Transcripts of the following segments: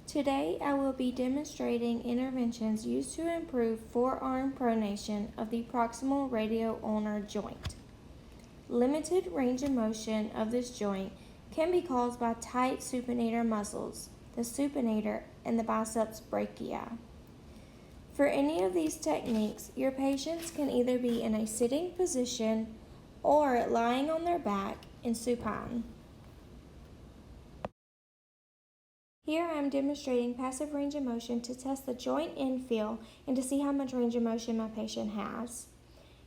Today I will be demonstrating interventions used to improve forearm pronation of the proximal radial ulnar joint. Limited range of motion of this joint can be caused by tight supinator muscles, the supinator and the biceps brachii. For any of these techniques, your patients can either be in a sitting position or lying on their back in supine. Here I am demonstrating passive range of motion to test the joint infill and to see how much range of motion my patient has.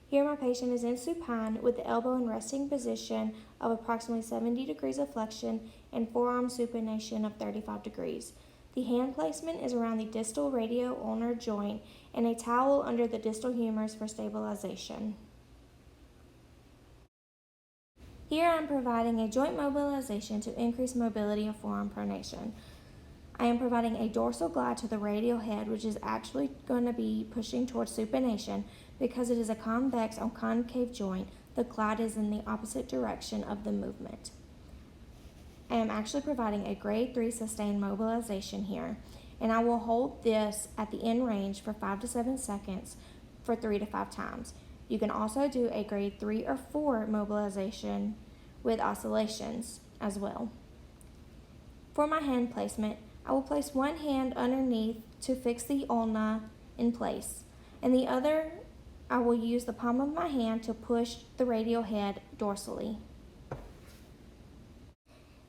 Here my patient is in supine with the elbow in resting position of approximately 70 degrees of flexion and forearm supination of 35 degrees. The hand placement is around the distal radial ulnar joint and a towel under the distal humerus for stabilization. Here I am providing a joint mobilization to increase mobility of forearm pronation. I am providing a dorsal glide to the radial head, which is actually going to be pushing towards supination because it is a convex on concave joint. The glide is in the opposite direction of the movement. I am actually providing a grade 3 sustained mobilization here, and I will hold this at the end range for 5 to 7 seconds for 3 to 5 times. You can also do a grade 3 or 4 mobilization with oscillations as well. For my hand placement, I will place one hand underneath to fix the ulna in place, and the other I will use the palm of my hand to push the radial head dorsally.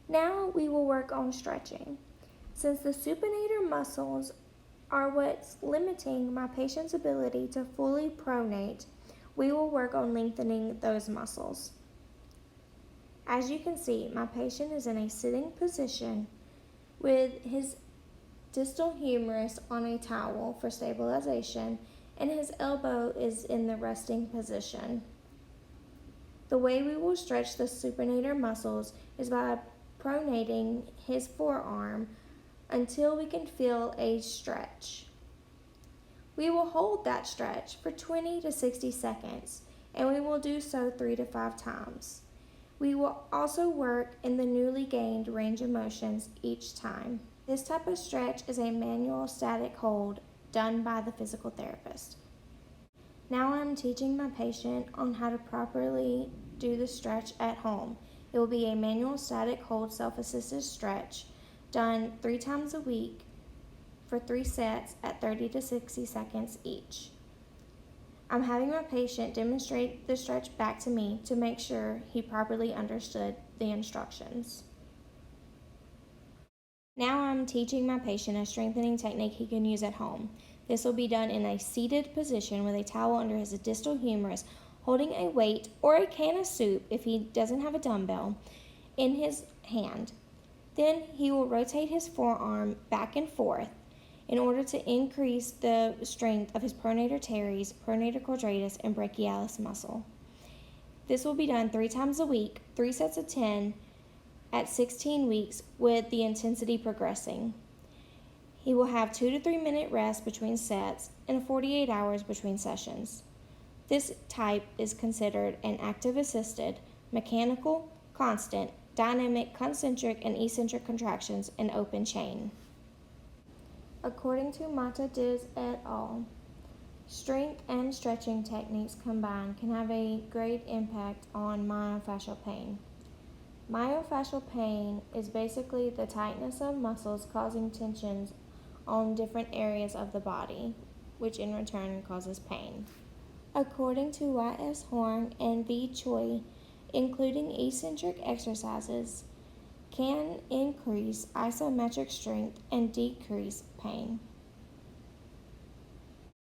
Now we will work on stretching. Since the supinator muscles are what's limiting my patient's ability to fully pronate, we will work on lengthening those muscles. As you can see, my patient is in a sitting position with his distal humerus on a towel for stabilization, and his elbow is in the resting position. The way we will stretch the supinator muscles is by pronating his forearm until we can feel a stretch. We will hold that stretch for 20 to 60 seconds, and we will do so 3 to 5 times. We will also work in the newly gained range of motions each time. This type of stretch is a manual static hold done by the physical therapist. Now I'm teaching my patient on how to properly do the stretch at home. It will be a manual static hold self-assisted stretch done 3 times a week for 3 sets at 30 to 60 seconds each. I'm having my patient demonstrate the stretch back to me to make sure he properly understood the instructions. Now I'm teaching my patient a strengthening technique he can use at home. This will be done in a seated position with a towel under his distal humerus, holding a weight or a can of soup if he doesn't have a dumbbell in his hand. Then he will rotate his forearm back and forth in order to increase the strength of his pronator teres, pronator quadratus, and brachialis muscle. This will be done 3 times a week, 3 sets of 10 at 16 weeks with the intensity progressing. He will have 2 to 3 minute rest between sets and 48 hours between sessions. This type is considered an active assisted, mechanical, constant, dynamic, concentric, and eccentric contractions in open chain. According to Mata Diz et al., strength and stretching techniques combined can have a great impact on myofascial pain. Myofascial pain is basically the tightness of muscles causing tensions on different areas of the body, which in return causes pain. According to Y.S. Horn and V. Choi, including eccentric exercises can increase isometric strength and decrease pain.